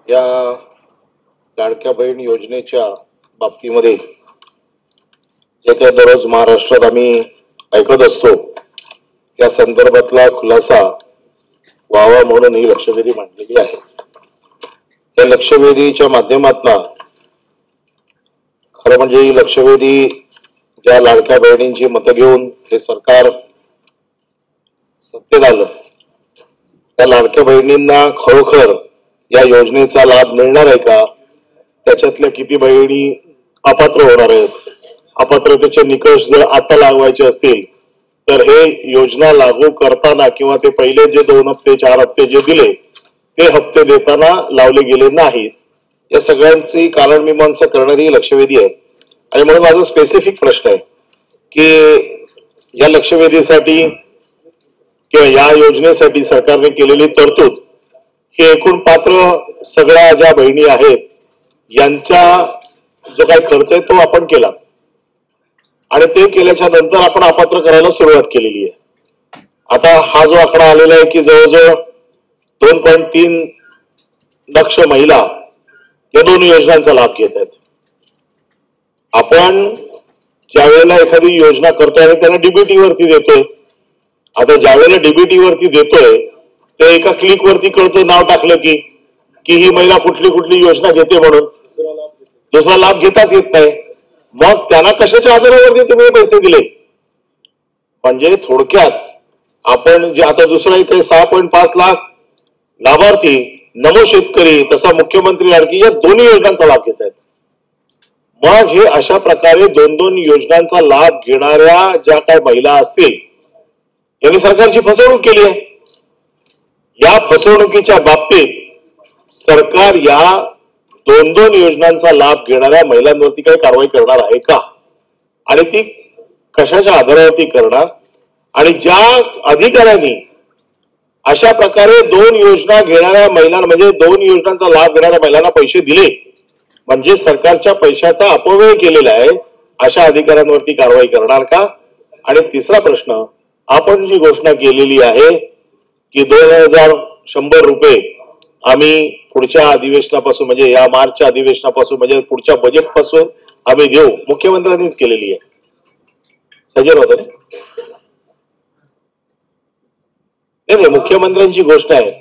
या लाडक्या बहीण योजनेच्या बाबतीमध्ये जे काही दररोज महाराष्ट्रात आम्ही ऐकत असतो त्या संदर्भातला खुलासा व्हावा म्हणून ही लक्षवेधी मांडलेली आहे। या लक्षवेधीच्या माध्यमातून खरं म्हणजे ही लक्षवेधी ज्या लाडक्या बहिणींची मतं घेऊन हे सरकार सत्तेत आलं त्या लाडक्या बहिणींना खरोखर या योजनेचा लाभ मिळणार आहे का, त्याच्यातल्या किती बहिणी अपात्र होणार आहेत, अपात्रतेचे निकष जर आता लागवायचे असतील तर हे योजना लागू करताना किंवा ते पहिले जे 2 हप्ते 4 हप्ते जे दिले ते हप्ते देताना लावले गेले नाहीत, या सगळ्यांची कारण मीमांसा करणारी लक्षवेधी आहे। आणि म्हणून माझा स्पेसिफिक प्रश्न आहे की या लक्षवेधीसाठी किंवा या योजनेसाठी सरकारने केलेली तरतूद ही एकूण पात्र सगळ्या ज्या बहिणी आहेत यांचा जो काही खर्च आहे तो आपण केला आणि ते केल्याच्या नंतर आपण अपात्र करायला सुरुवात केलेली आहे। आता हा जो आकडा आलेला आहे की जवळजवळ 2.3 लाख महिला या दोन योजनांचा लाभ घेत आहेत। आपण ज्या वेळेला एखादी योजना करतोय आणि त्यांना डीबीटी वरती देतोय, आता ज्या वेळेला डीबीटी वरती देतोय ते एका क्लिक वरती कळतं नाव टाकलं की ही महिला कुठली कुठली योजना घेते म्हणून, दुसरा लाभ घेताच येत नाही। मग त्यांना कशाच्या आधारावरती तुम्ही पैसे दिले? म्हणजे थोडक्यात आपण जे आता दुसरा एक 6.5 लाख लाभार्थी नमो शेतकरी तसा मुख्यमंत्री लाडकी या दोन्ही योजनांचा लाभ घेत आहेत। मग हे अशा प्रकारे 2-2 योजनांचा लाभ घेणाऱ्या ज्या काही महिला असतील यांनी सरकारची फसवणूक केली आहे। या फसवणुकीच्या बाबतीत सरकार या 2-2 योजनांचा लाभ घेणाऱ्या महिलांवरती काही कारवाई करणार आहे का, आणि ती कशाच्या आधारावरती करणार? आणि ज्या अधिकाऱ्यांनी अशा प्रकारे 2 योजना घेणाऱ्या महिलांना म्हणजे 2 योजनांचा लाभ घेणाऱ्या महिलांना पैसे दिले म्हणजे सरकारच्या पैशाचा अपव्यय केलेला आहे, अशा अधिकाऱ्यांवरती कारवाई करणार का? आणि तिसरा प्रश्न, आपण जी घोषणा केलेली आहे की 2100 रुपये आम्ही पुढच्या अधिवेशनापासून म्हणजे या मार्चच्या अधिवेशनापासून म्हणजे पुढच्या बजेट पासून आम्ही देऊ, मुख्यमंत्र्यांनीच केलेली आहे। सजर होतं नाही, मुख्यमंत्र्यांची घोषणा आहे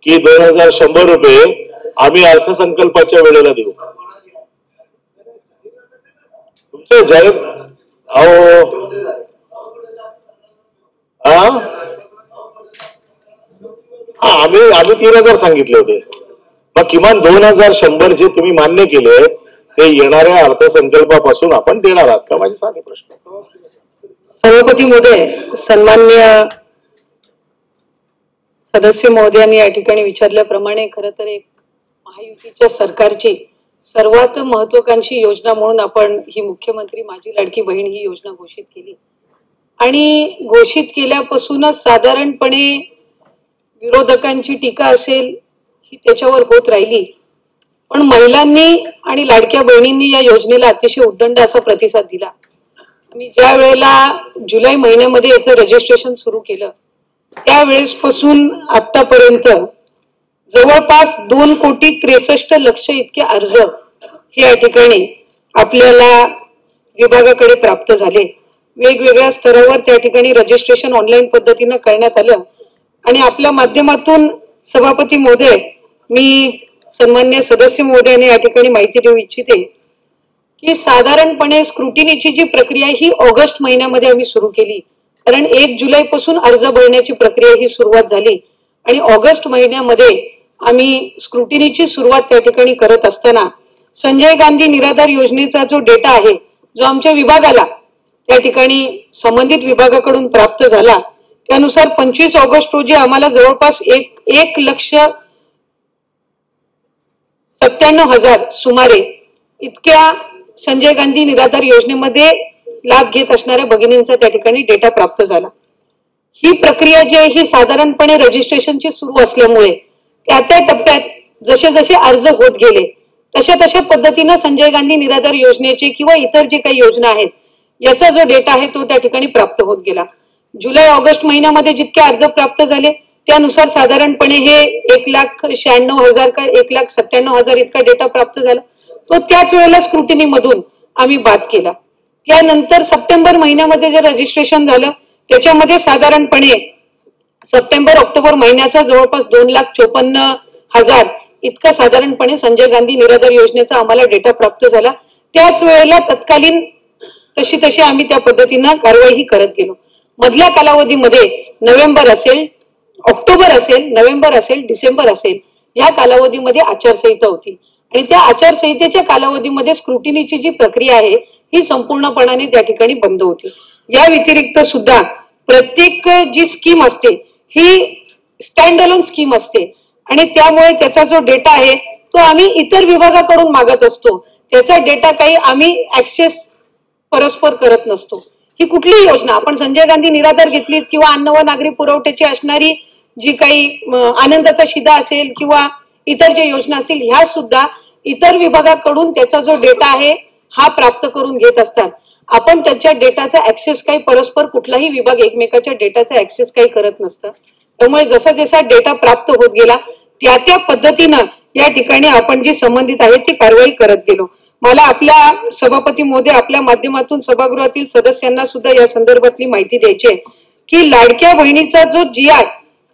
की 2100 रुपये आम्ही अर्थसंकल्पाच्या वेळेला देऊ। तुमचं जाहीर आम्ही 3000 सांगितले होते, मग किमान 2100 जे तुम्ही मान्य केले ते येणाऱ्या अर्थसंकल्पापासून आपण देणार आहात का? माझे साधे प्रश्न। सभापती महोदय, सन्माननीय सदस्य महोदयांनी या ठिकाणी विचारल्याप्रमाणे खरं तर एक महायुतीच्या सरकारची सर्वात महत्वाकांक्षी योजना म्हणून आपण ही मुख्यमंत्री माझी लाडकी बहीण ही योजना घोषित केली आणि घोषित केल्यापासूनच साधारणपणे विरोधकांची टीका असेल ही त्याच्यावर होत राहिली, पण महिलांनी आणि लाडक्या बहिणींनी या योजनेला अतिशय उद्दंड असा प्रतिसाद दिला। आम्ही ज्या वेळेला जुलै महिन्यामध्ये याचं रजिस्ट्रेशन सुरू केलं त्यावेळेसपासून आतापर्यंत जवळपास 2,63,00,000 इतके अर्ज हे या ठिकाणी आपल्याला विभागाकडे प्राप्त झाले। वेगवेगळ्या स्तरावर त्या ठिकाणी रजिस्ट्रेशन ऑनलाईन पद्धतीने करण्यात आलं आणि आपल्या माध्यमातून सभापती महोदय मी सन्मान्य सदस्य महोदयांनी या ठिकाणी माहिती देऊ इच्छिते की साधारणपणे स्क्रुटिनीची जी प्रक्रिया ही ऑगस्ट महिन्यामध्ये आम्ही सुरू केली, कारण 1 जुलैपासून अर्ज भरण्याची प्रक्रिया ही सुरुवात झाली आणि ऑगस्ट महिन्यामध्ये आम्ही स्क्रुटिनीची सुरुवात त्या ठिकाणी करत असताना संजय गांधी निराधार योजनेचा जो डेटा आहे जो आमच्या विभागाला त्या ठिकाणी संबंधित विभागाकडून प्राप्त झाला त्यानुसार 25 ऑगस्ट रोजी आम्हाला जवळपास 1,97,000 सुमारे इतक्या संजय गांधी निराधार योजनेमध्ये लाभ घेत असणाऱ्या भगिनींचा त्या ठिकाणी डेटा प्राप्त झाला। ही प्रक्रिया जी आहे ही साधारणपणे रजिस्ट्रेशनची सुरू असल्यामुळे त्या टप्प्यात जसे जसे अर्ज होत गेले तशा पद्धतीने संजय गांधी निराधार योजनेचे किंवा इतर जे काही योजना आहेत याचा जो डेटा आहे तो त्या ठिकाणी प्राप्त होत गेला। जुलै ऑगस्ट महिन्यामध्ये जितके अर्ज प्राप्त झाले त्यानुसार साधारणपणे हे 1,96,000 का 1,97,000 इतका डेटा प्राप्त झाला. तो त्याच वेळेला स्क्रुटिनी मधून आम्ही बाद केला. त्यानंतर सप्टेंबर महिन्यामध्ये जे रजिस्ट्रेशन झालं त्याच्यामध्ये साधारणपणे सप्टेंबर ऑक्टोबर महिन्याचा जवळपास 2,54,000 इतका साधारणपणे संजय गांधी निराधार योजनेचा आम्हाला डेटा प्राप्त झाला. त्याच वेळेला तत्कालीन तशी आम्ही त्या पद्धतीनं कारवाई करत गेलो. मधल्या कालावधीमध्ये नोव्हेंबर असेल, ऑक्टोबर असेल, नोव्हेंबर असेल, डिसेंबर असेल, या कालावधीमध्ये आचारसंहिता होती आणि त्या आचारसंहितेच्या कालावधीमध्ये स्क्रुटिनीची जी प्रक्रिया आहे ही संपूर्णपणाने त्या ठिकाणी बंद होती. या व्यतिरिक्त सुद्धा प्रत्येक जी स्कीम असते ही स्टँड अलोन स्कीम असते आणि त्यामुळे त्याचा जो डेटा आहे तो आम्ही इतर विभागाकडून मागत असतो. त्याचा डेटा काही आम्ही ऍक्सेस परस्पर करत नसतो. ही कुठलीही योजना आपण संजय गांधी निराधार घेतलीत किंवा अन्न व नागरी पुरवठ्याची असणारी जी काही आनंदाचा शिधा असेल किंवा इतर ज्या योजना असतील ह्या सुद्धा इतर विभागाकडून त्याचा जो डेटा आहे हा प्राप्त करून घेत असतात. आपण त्याच्या डेटाचा ऍक्सेस काही परस्पर कुठलाही विभाग एकमेकाच्या डेटाचा ऍक्सेस काही करत नसतं. त्यामुळे जसा जसा डेटा प्राप्त होत गेला त्या पद्धतीनं या ठिकाणी आपण जी संबंधित आहे ती कारवाई करत गेलो. मला आपल्या सभापती महोदय आपल्या माध्यमातून सभागृहातील सदस्यांना सुद्धा या संदर्भातली माहिती द्यायची आहे की लाडक्या बहिणीचा जो GI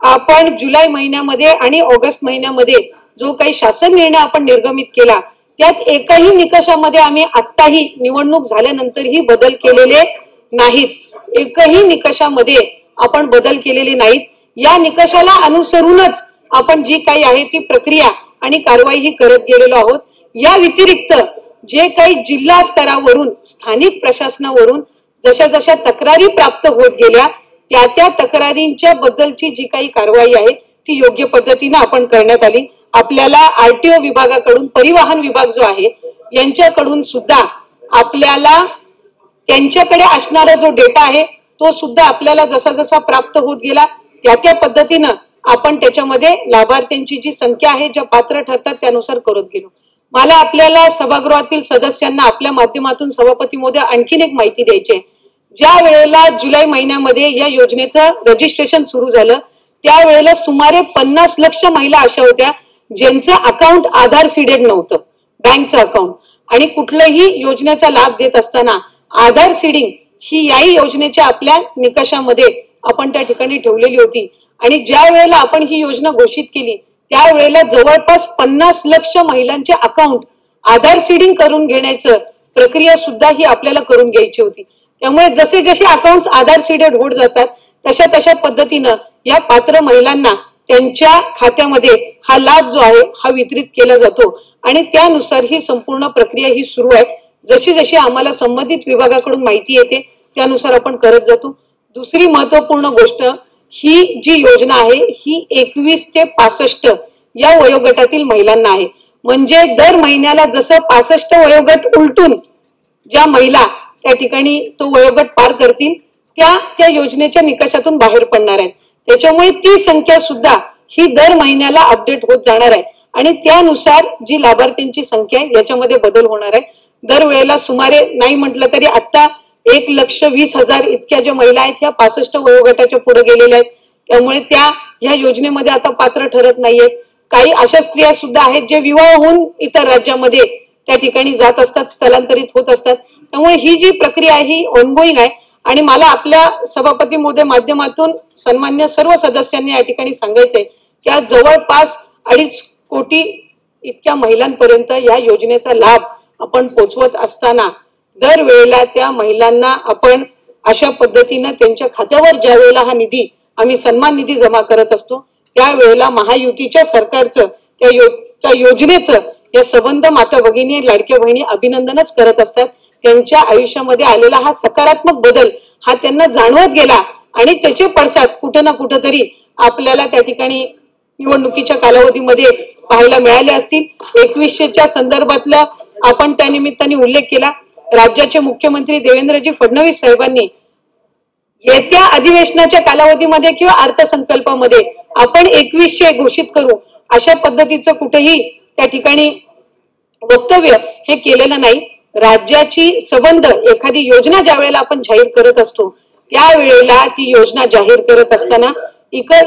आपण जुलै महिन्यामध्ये आणि ऑगस्ट महिन्यामध्ये जो काही शासन निर्णय आपण निर्गमित केला त्यात एकाही निकषामध्ये आम्ही आत्ताही निवडणूक झाल्यानंतरही बदल केलेले नाहीत. एकही निकषामध्ये आपण बदल केलेले नाहीत. या निकषाला अनुसरूनच आपण जी काही आहे ती प्रक्रिया आणि कारवाई ही करत गेलेलो आहोत. या व्यतिरिक्त जे काही जिल्हा स्तरावरून स्थानिक प्रशासनावरून जशा जशा तक्रारी प्राप्त होत गेल्या त्या तक्रारींच्या बद्दलची जी काही कारवाई आहे ती योग्य पद्धतीने आपण करण्यात आली. आपल्याला RTO विभागाकडून परिवहन विभाग जो आहे यांच्याकडून सुद्धा आपल्याला त्यांच्याकडे असणारा जो डेटा आहे तो सुद्धा आपल्याला जसा जसा प्राप्त होत गेला त्या पद्धतीनं आपण त्याच्यामध्ये लाभार्थ्यांची जी संख्या आहे ज्या पात्र ठरतात त्यानुसार करत गेलो. मला आपल्याला सभागृहातील सदस्यांना आपल्या माध्यमातून सभापती महोदय आणखीन एक माहिती द्यायची आहे. ज्या वेळेला जुलै महिन्यामध्ये या योजनेचं रजिस्ट्रेशन सुरू झालं त्यावेळेला सुमारे 50 लक्ष महिला अशा होत्या ज्यांचं अकाउंट आधार सीडेड नव्हतं, बँकचं अकाउंट. आणि कुठल्याही योजनेचा लाभ देत असताना आधार सीडिंग ही याही योजनेच्या आपल्या निकषामध्ये आपण त्या ठिकाणी ठेवलेली होती. आणि ज्या वेळेला आपण ही योजना घोषित केली त्यावेळेला जवळपास 50 लक्ष महिलांचे अकाउंट आधार सीडिंग करून घेण्याचं प्रक्रिया सुद्धा ही आपल्याला करून घ्यायची होती. त्यामुळे जसे जसे अकाउंट आधार सीडेड होत जातात तशा पद्धतीनं या पात्र महिलांना त्यांच्या खात्यामध्ये हा लाभ जो आहे हा वितरित केला जातो आणि त्यानुसार ही संपूर्ण प्रक्रिया ही सुरू आहे. जशी जशी आम्हाला संबंधित विभागाकडून माहिती येते त्यानुसार आपण करत जातो. दुसरी महत्वपूर्ण गोष्ट ही जी योजना आहे ही 21 ते 65 या वयोगटातील महिलांना आहे. म्हणजे दर महिन्याला जसं 65 वयोगट उलटून ज्या महिला त्या ठिकाणी तो वयोगट पार करतील त्या योजनेच्या निकषातून बाहेर पडणार आहेत. त्याच्यामुळे ती संख्या सुद्धा ही दर महिन्याला अपडेट होत जाणार आहे आणि त्यानुसार जी लाभार्थ्यांची संख्या आहे याच्यामध्ये बदल होणार आहे. दरवेळेला सुमारे नाही म्हटलं तरी आता 1,20,000 इतक्या ज्या महिला आहेत ह्या 65 वयोगटाच्या पुढे गेलेल्या आहेत. त्यामुळे त्या ह्या योजनेमध्ये आता पात्र ठरत नाहीयेत. काही अशा स्त्रिया सुद्धा आहेत जे विवाह होऊन इतर राज्यामध्ये त्या ठिकाणी जात असतात, स्थलांतरित होत असतात. त्यामुळे ही जी प्रक्रिया आहे ही ऑनगोईंग आहे आणि मला आपल्या सभापती महोदय माध्यमातून सन्मान्य सर्व सदस्यांनी या ठिकाणी सांगायचंय की आज जवळपास 2.5 कोटी इतक्या महिलांपर्यंत या योजनेचा लाभ आपण पोचवत असताना दरवेळेला त्या महिलांना आपण अशा पद्धतीनं त्यांच्या खात्यावर ज्या वेळेला हा निधी आम्ही सन्मान निधी जमा करत असतो त्यावेळेला महायुतीच्या सरकारचं त्या योजनेचं या संबंध माता भगिनी लाडक्या बहिणी अभिनंदनच करत असतात. त्यांच्या आयुष्यामध्ये आलेला हा सकारात्मक बदल हा त्यांना जाणवत गेला आणि त्याचे पडसाद कुठं ना कुठं तरी आपल्याला त्या ठिकाणी निवडणुकीच्या कालावधीमध्ये पाहायला मिळाले असतील. 2100च्या संदर्भातलं आपण त्या निमित्ताने उल्लेख केला. राज्याचे मुख्यमंत्री देवेंद्रजी फडणवीस साहेबांनी येत्या अधिवेशनाच्या कालावधीमध्ये किंवा अर्थसंकल्पामध्ये आपण 2100 घोषित करू अशा पद्धतीचं कुठेही त्या ठिकाणी वक्तव्य हे केलेलं नाही. राज्याची संबंध एखादी योजना ज्या वेळेला आपण जाहीर करत असतो त्यावेळेला ती योजना जाहीर करत असताना इतर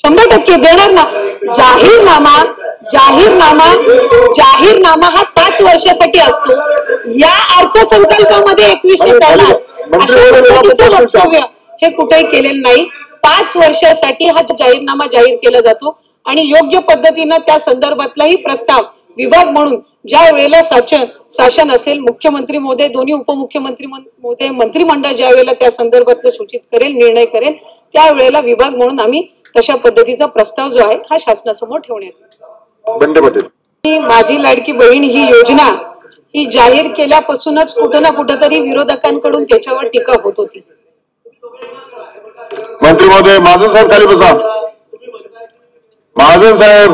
100% देणार ना. जाहीरनामा हा 5 वर्षासाठी असतो. या अर्थसंकल्पामध्ये 2100 करणार अशा पद्धतीचं वक्तव्य हे कुठेही केलेलं नाही. 5 वर्षासाठी हा जाहीरनामा जाहीर केला जातो आणि योग्य पद्धतीनं त्या संदर्भातलाही प्रस्ताव विभाग म्हणून ज्या वेळेला शासन असेल, मुख्यमंत्री महोदय, दोन्ही उपमुख्यमंत्री महोदय, मंत्रिमंडळ ज्या वेळेला त्या संदर्भातलं सूचित करेल, निर्णय करेल, त्यावेळेला विभाग म्हणून आम्ही तशा पद्धतीचा प्रस्ताव जो आहे हा शासनासमोर ठेवण्यात येईल. माझी लाडकी बहीण ही योजना ही जाहीर केल्यापासूनच कुठं ना कुठंतरी विरोधकांकडून त्याच्यावर टीका होत होती. मंत्री महोदय, महाजन साहेब खाली बसा. महाजन साहेब,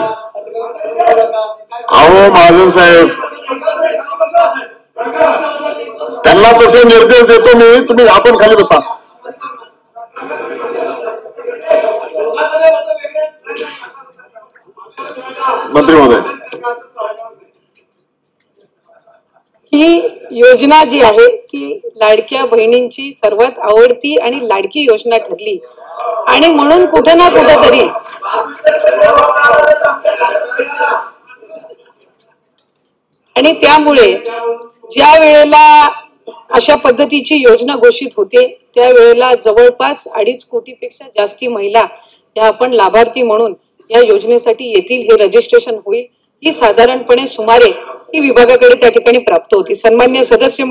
अहो महाजन साहेब, त्यांना तसे निर्देश देतो मी, तुम्ही आपण खाली बसा. मंत्री महोदय, ही योजना जी आहे ती लाडक्या बहिणींची सर्वात आवडती आणि लाडकी योजना ठरली आणि म्हणून कुठं ना कुठंतरी आणि त्यामुळे ज्या वेळेला अशा पद्धतीची योजना घोषित होते त्यावेळेला जवळपास 2.5 कोटीपेक्षा जास्ती महिला या आपण लाभार्थी म्हणून या योजनेसाठी येतील, हे रजिस्ट्रेशन होईल, ही साधारणपणे सुमारे ही विभागाकडे त्या ठिकाणी प्राप्त होती. सन्माननीय सदस्य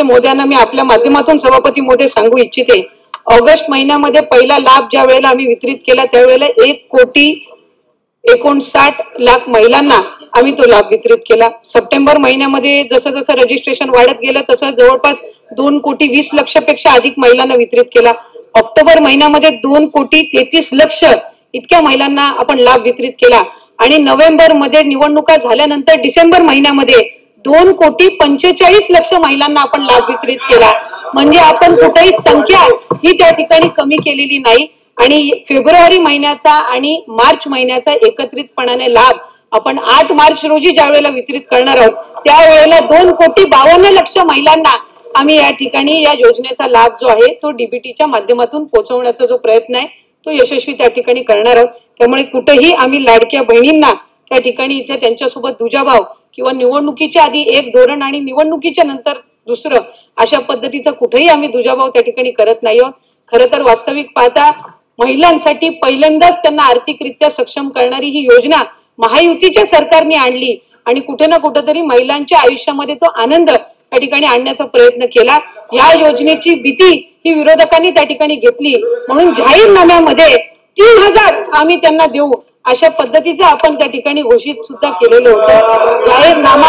महोदयांना मी आपल्या माध्यमातून सभापती महोदय सांगू इच्छिते, ऑगस्ट महिन्यामध्ये पहिला लाभ ज्या वेळेला आम्ही वितरित केला त्यावेळेला 1,59,00,000 महिलांना आम्ही तो लाभ वितरित केला. सप्टेंबर महिन्यामध्ये जसं जसं रजिस्ट्रेशन वाढत गेलं तसं जवळपास 2,20,00,000 पेक्षा अधिक महिलांना वितरित केला. ऑक्टोबर महिन्यामध्ये 2,33,00,000 इतक्या महिलांना आपण लाभ वितरित केला आणि नोव्हेंबर मध्ये निवडणुका झाल्यानंतर डिसेंबर महिन्यामध्ये 2,45,00,000 महिलांना आपण लाभ वितरित केला. म्हणजे आपण कुठेही संख्या ही त्या ठिकाणी कमी केलेली नाही आणि फेब्रुवारी महिन्याचा आणि मार्च महिन्याचा एकत्रितपणाने लाभ आपण 8 मार्च रोजी ज्या वेळेला वितरित करणार आहोत त्यावेळेला 2,52,00,000 महिलांना आम्ही या ठिकाणी या योजनेचा लाभ जो आहे तो डीबीटीच्या माध्यमातून पोहोचवण्याचा जो प्रयत्न आहे तो यशस्वी त्या ठिकाणी करणार आहोत. त्यामुळे कुठेही आम्ही लाडक्या बहिणींना त्या ठिकाणी इथे त्यांच्यासोबत दुजाभाव किंवा निवडणुकीच्या आधी एक धोरण आणि निवडणुकीच्या नंतर दुसरं अशा पद्धतीचा कुठेही आम्ही दुजाभाव त्या ठिकाणी करत नाही आहोत. खरं तर वास्तविक पाहता महिलांसाठी पहिल्यांदाच त्यांना आर्थिकरित्या सक्षम करणारी ही योजना महायुतीच्या सरकारने आणली आणि कुठे ना कुठेतरी महिलांच्या आयुष्यामध्ये तो आनंद त्या ठिकाणी आणण्याचा प्रयत्न केला. या योजनेची भीती ही विरोधकांनी त्या ठिकाणी घेतली म्हणून जाहीरनाम्यामध्ये 3,000 आम्ही त्यांना देऊ अशा पद्धतीचं आपण त्या ठिकाणी घोषित सुद्धा केलेलं होतं. जाहीरनामा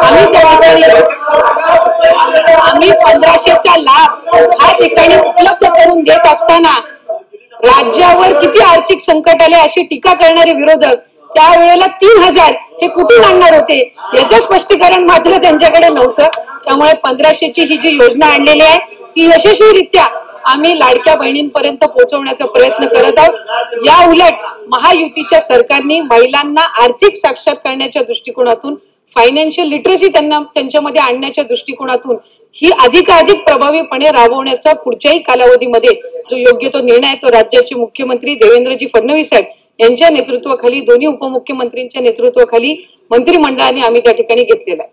आम्ही त्या ठिकाणी 1500चा लाभ हा ठिकाणी उपलब्ध करून देत असताना राज्यावर किती आर्थिक संकट आले अशी टीका करणारे विरोधक त्यावेळेला 3,000 हे कुठून आणणार होते याचं स्पष्टीकरण मात्र त्यांच्याकडे नव्हतं. त्यामुळे 1500ची ही जी योजना आणलेली आहे ती यशस्वीरित्या आम्ही लाडक्या बहिणींपर्यंत पोहोचवण्याचा प्रयत्न करत आहोत. या उलट महायुतीच्या सरकारने महिलांना आर्थिक साक्षर करण्याच्या दृष्टिकोनातून, फायनान्शियल लिटरसी त्यांच्यामध्ये आणण्याच्या दृष्टिकोनातून ही अधिकाधिक प्रभावीपणे राबवण्याचा पुढच्याही कालावधीमध्ये जो योग्य तो निर्णय आहे तो राज्याचे मुख्यमंत्री देवेंद्रजी फडणवीस साहेब यांच्या नेतृत्वाखाली, दोन्ही उपमुख्यमंत्र्यांच्या नेतृत्वाखाली मंत्रिमंडळाने आम्ही त्या ठिकाणी घेतलेला आहे.